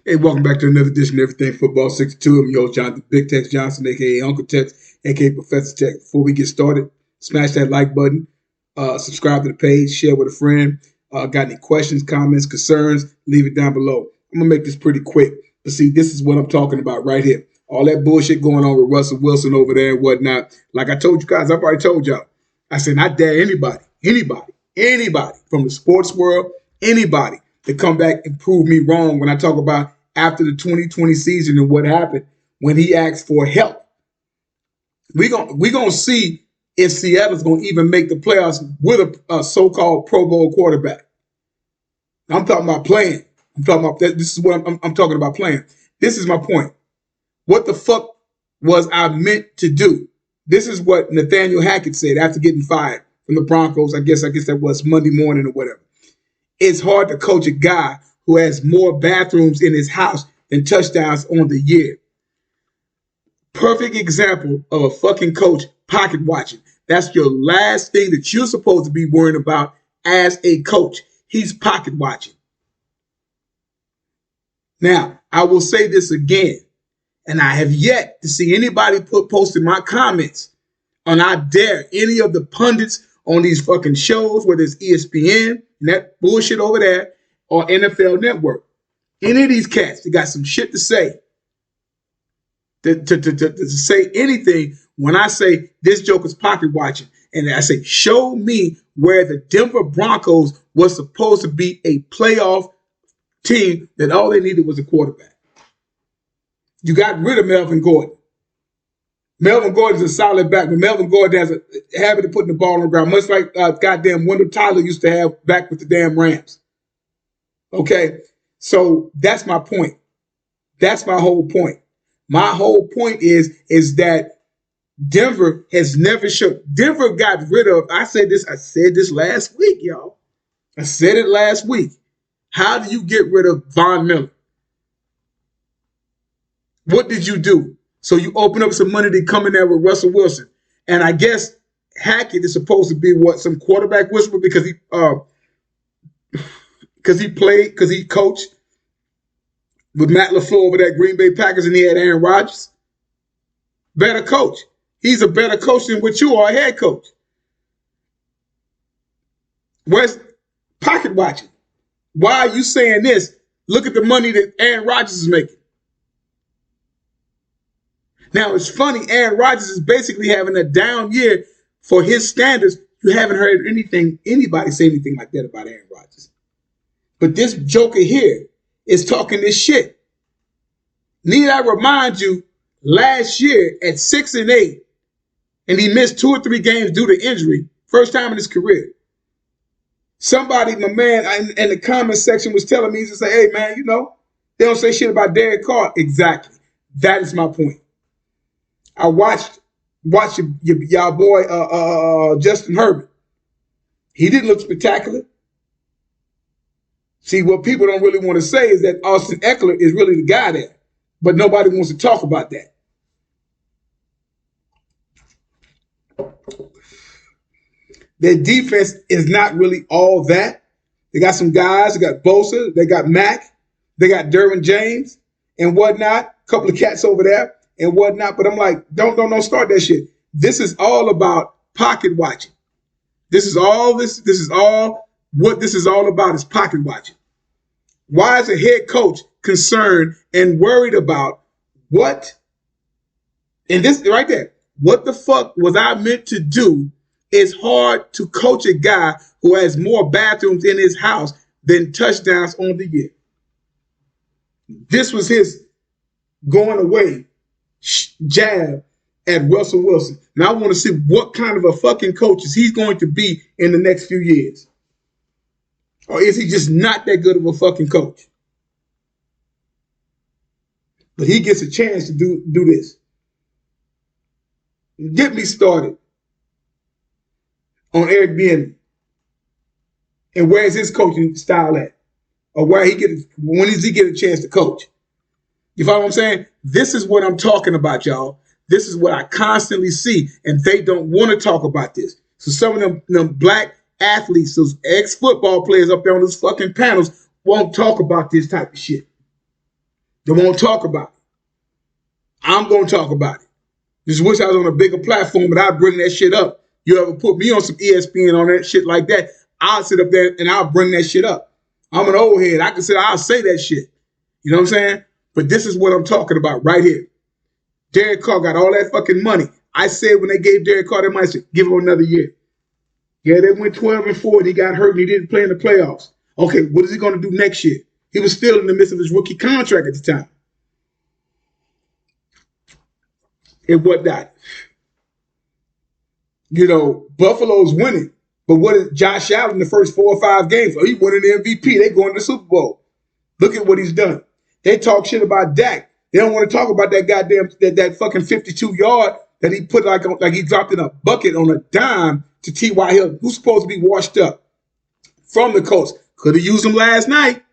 Hey, welcome back to another edition of Everything Football 62. I'm your host, Jonathan Big Tex Johnson, a.k.a. Uncle Tex, a.k.a. Professor Tex. Before we get started, smash that like button, subscribe to the page, share with a friend. Got any questions, comments, concerns, leave it down below. I'm going to make this pretty quick. But see, this is what I'm talking about right here. All that bullshit going on with Russell Wilson over there and whatnot. Like I told you guys, I've already told y'all. I said, I dare anybody from the sports world, anybody to come back and prove me wrong when I talk about after the 2020 season and what happened when he asked for help. We're gonna see if Seattle's going to even make the playoffs with a so-called Pro Bowl quarterback. I'm talking about playing. I'm talking about that. This is what I'm talking about playing. This is my point. What the fuck was I meant to do? This is what Nathaniel Hackett said after getting fired from the Broncos. I guess that was Monday morning or whatever. It's hard to coach a guy who has more bathrooms in his house than touchdowns on the year. Perfect example of a fucking coach pocket watching. That's your last thing that you're supposed to be worrying about as a coach. He's pocket watching. Now, I will say this again, and I have yet to see anybody post in my comments on I dare any of the pundits on these fucking shows, whether it's ESPN and that bullshit over there, or NFL Network. Any of these cats, they got some shit to say. To say anything when I say this joker's pocket watching. And I say, show me where the Denver Broncos was supposed to be a playoff team that all they needed was a quarterback. You got rid of Melvin Gordon. Melvin Gordon's a solid back, but Melvin Gordon has a habit of putting the ball on the ground, much like goddamn Wendell Tyler used to have back with the damn Rams. Okay, so that's my point. That's my whole point. My whole point is that Denver has never shown. Denver got rid of. I said this last week, y'all. I said it last week. How do you get rid of Von Miller? What did you do? So you open up some money to come in there with Russell Wilson, and I guess Hackett is supposed to be some quarterback whisperer because he coached with Matt LaFleur over that Green Bay Packers, and he had Aaron Rodgers. Better coach. He's a better coach than what you are, a head coach. Where's pocket watching? Why are you saying this? Look at the money that Aaron Rodgers is making. Now, it's funny, Aaron Rodgers is basically having a down year for his standards. You haven't heard anybody say anything like that about Aaron Rodgers. But this joker here is talking this shit. Need I remind you, last year at 6-8, and he missed 2 or 3 games due to injury, first time in his career. Somebody, my man, in the comment section was telling me, to say, hey, man, they don't say shit about Derek Carr. Exactly. That is my point. I watched y'all boy, Justin Herbert. He didn't look spectacular. See, what people don't really want to say is that Austin Eckler is really the guy there. But nobody wants to talk about that. Their defense is not really all that. They got some guys. They got Bosa. They got Mack. They got Derwin James and whatnot. A couple of cats over there and whatnot. But I'm like, don't start that shit. This is all about pocket watching. This is all what this is all about is pocket watching. Why is a head coach concerned and worried about what? And this right there, what the fuck was I meant to do? It's hard to coach a guy who has more bathrooms in his house than touchdowns on the year. This was his going away jab at Russell Wilson. Now I want to see what kind of a fucking coach is he's going to be in the next few years. Or is he just not that good of a fucking coach? But he gets a chance to do this. Get me started on Eric Bieniemy. And where's his coaching style at? Or when does he get a chance to coach? You follow what I'm saying? This is what I'm talking about, y'all. This is what I constantly see, and they don't want to talk about this. So some of them black athletes, those ex-football players up there on those fucking panels won't talk about this type of shit. They won't talk about it. I'm going to talk about it. Just wish I was on a bigger platform, but I'd bring that shit up. You ever put me on some ESPN on that shit like that, I'll sit up there and I'll bring that shit up. I'm an old head. I'll say that shit. You know what I'm saying? But this is what I'm talking about right here. Derek Carr got all that fucking money. I said when they gave Derek Carr that money, I said, give him another year. Yeah, they went 12-4 and he got hurt and he didn't play in the playoffs. Okay, what is he going to do next year? He was still in the midst of his rookie contract at the time. And whatnot. You know, Buffalo's winning. But what is Josh Allen in the first 4 or 5 games? Oh, he won an MVP. They going to the Super Bowl. Look at what he's done. They talk shit about Dak. They don't want to talk about that goddamn that fucking 52-yard that he put like he dropped in a bucket on a dime to T.Y. Hilton, who's supposed to be washed up from the coast. Could have used him last night.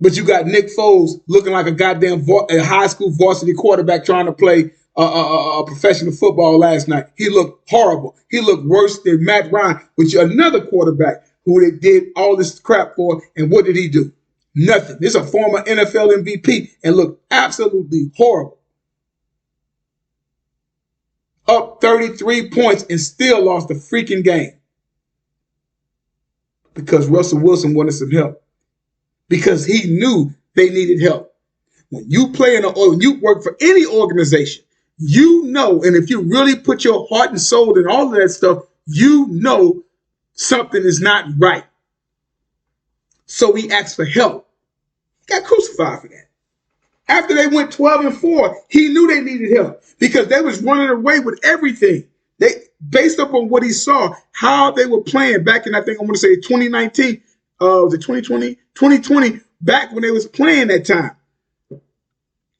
But you got Nick Foles looking like a goddamn high school varsity quarterback trying to play a professional football last night. He looked horrible. He looked worse than Matt Ryan, which is another quarterback who they did all this crap for. And what did he do? Nothing. This is a former NFL MVP and looked absolutely horrible. Up 33 points and still lost the freaking game. Because Russell Wilson wanted some help. Because he knew they needed help. When you play when you work for any organization, you know, and if you really put your heart and soul in all of that stuff, you know something is not right. So he asked for help. He got crucified for that. After they went 12-4, he knew they needed help because they was running away with everything. They, based upon what he saw, how they were playing back in, I think I want to say 2019, was it 2020? 2020, back when they was playing that time.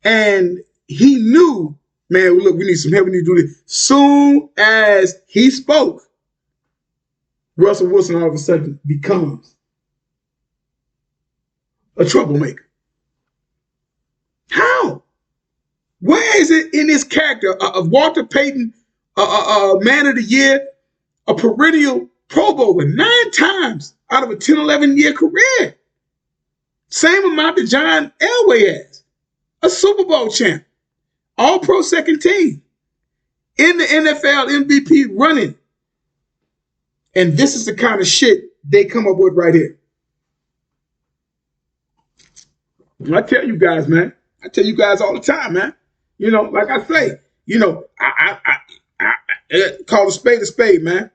And he knew, man, look, we need some help. We need to do this. Soon as he spoke, Russell Wilson all of a sudden becomes a troublemaker. How? Where is it in his character of Walter Payton, Man of the Year, a perennial Pro Bowler 9 times out of a 10, 11-year career? Same amount that John Elway has. A Super Bowl champ. All-Pro second team. In the NFL MVP running. And this is the kind of shit they come up with right here. I tell you guys, man. I tell you guys all the time, man. You know, like I say, you know, I call a spade, man.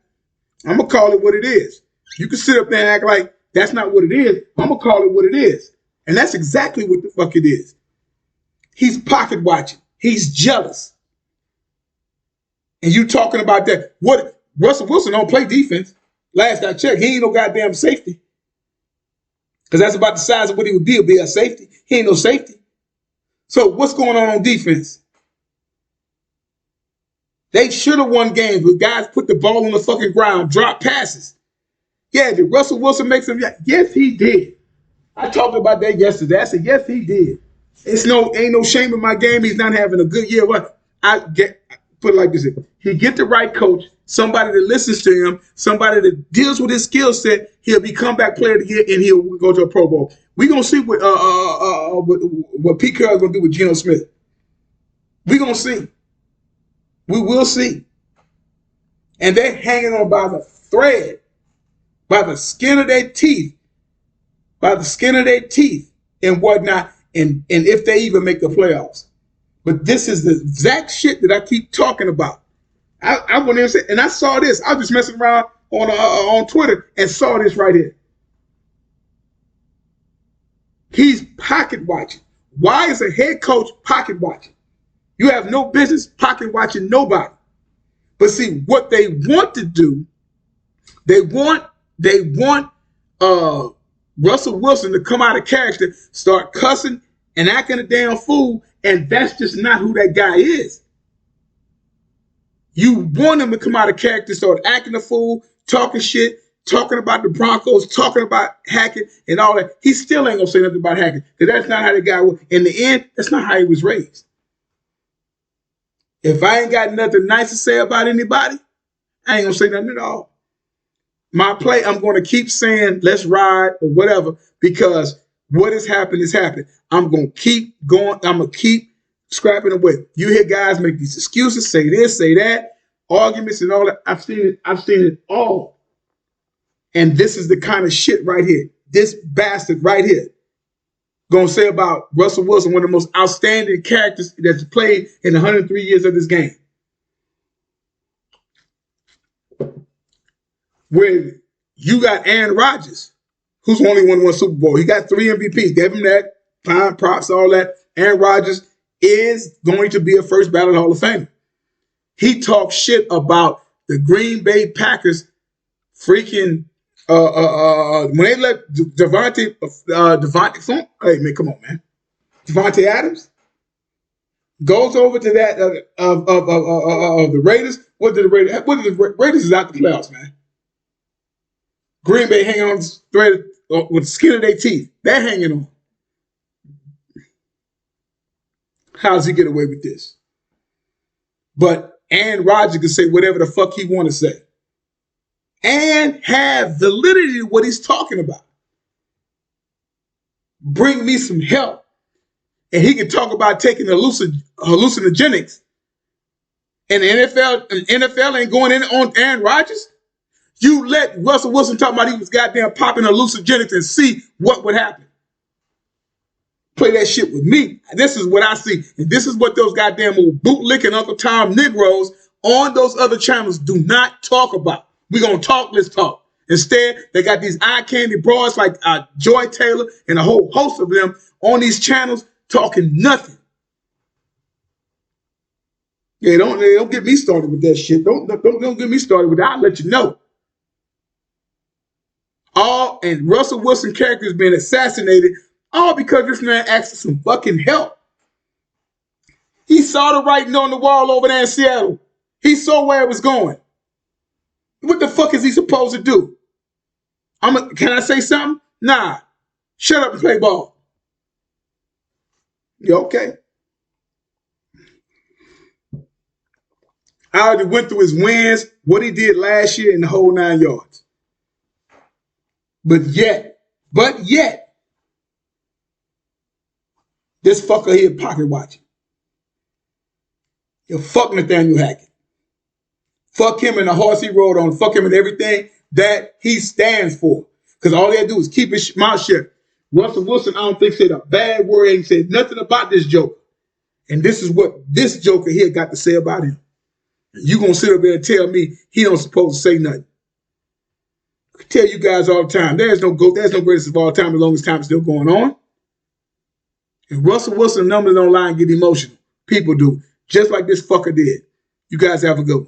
I'm going to call it what it is. You can sit up there and act like that's not what it is. I'm going to call it what it is. And that's exactly what the fuck it is. He's pocket watching. He's jealous. And you talking about that. What? Russell Wilson don't play defense. Last I checked, he ain't no goddamn safety. Because that's about the size of what he would be. He'll be a safety. He ain't no safety. So what's going on defense? They should have won games where guys put the ball on the fucking ground, drop passes. Yeah, did Russell Wilson make some? Yes, he did. I talked about that yesterday. I said, yes, he did. Ain't no shame in my game. He's not having a good year. What put it like this: he get the right coach, somebody that listens to him, somebody that deals with his skill set. He'll be comeback player of the year, and he'll go to a Pro Bowl. We're gonna see what Pete Carroll's gonna do with Geno Smith. We're gonna see. We will see. And they're hanging on by the thread, by the skin of their teeth, and whatnot. And if they even make the playoffs. But this is the exact shit that I keep talking about. I went in and said, and I saw this. I was just messing around on Twitter and saw this right here. He's pocket watching. Why is a head coach pocket watching? You have no business pocket watching nobody. But see, what they want to do, they want Russell Wilson to come out of character, start cussing and acting a damn fool, and that's just not who that guy is. You want him to come out of character, start acting a fool, talking shit, talking about the Broncos, talking about Hackett and all that. He still ain't gonna say nothing about Hackett, because that's not how the guy was. In the end, that's not how he was raised. If I ain't got nothing nice to say about anybody, I ain't gonna say nothing at all. My play, I'm gonna keep saying let's ride or whatever, because What has happened has happened. I'm going to keep going. I'm going to keep scrapping away. You hear guys make these excuses, say this, say that, arguments and all that. I've seen it. I've seen it all. And this is the kind of shit right here. This bastard right here gonna say about Russell Wilson, one of the most outstanding characters that's played in 103 years of this game. When you got Aaron Rodgers, who's only won one Super Bowl. He got 3 MVPs. Gave him that, time, props, all that. Aaron Rodgers is going to be a first ballot Hall of Famer. He talks shit about the Green Bay Packers freaking when they let Devontae hey man, come on, man. Devontae Adams goes over to that of the Raiders. What did the Raiders is out the playoffs, man? Green Bay hanging on thread with the skin of their teeth. They're hanging on. How does he get away with this? But Aaron Rodgers can say whatever the fuck he want to say and have validity to what he's talking about. Bring me some help. And he can talk about taking hallucinogenics. And the NFL ain't going in on Aaron Rodgers. You let Russell Wilson talk about he was goddamn popping hallucinogenics and see what would happen. Play that shit with me. This is what I see. And this is what those goddamn old bootlicking Uncle Tom Negroes on those other channels do not talk about. We're going to talk, let's talk. Instead, they got these eye candy broads like Joy Taylor and a whole host of them on these channels talking nothing. Yeah, don't get me started with that shit. Don't get me started with that. I'll let you know. And Russell Wilson character is being assassinated all because this man asked for some fucking help. He saw the writing on the wall over there in Seattle. He saw where it was going. What the fuck is he supposed to do? Can I say something? Nah. Shut up and play ball. You okay? I already went through his wins, what he did last year in the whole 9 yards. But yet, this fucker here pocket watching. You fuck Nathaniel Hackett. Fuck him and the horse he rode on. Fuck him and everything that he stands for. Because all he had to do is keep his mouth shut. Russell Wilson, I don't think said a bad word. He said nothing about this joker. And this is what this joker here got to say about him. You gonna sit up there and tell me he don't supposed to say nothing. I tell you guys all the time, there's no greatest of all time as long as time is still going on. And Russell Wilson numbers don't lie and get emotional. People do. Just like this fucker did. You guys have a good one.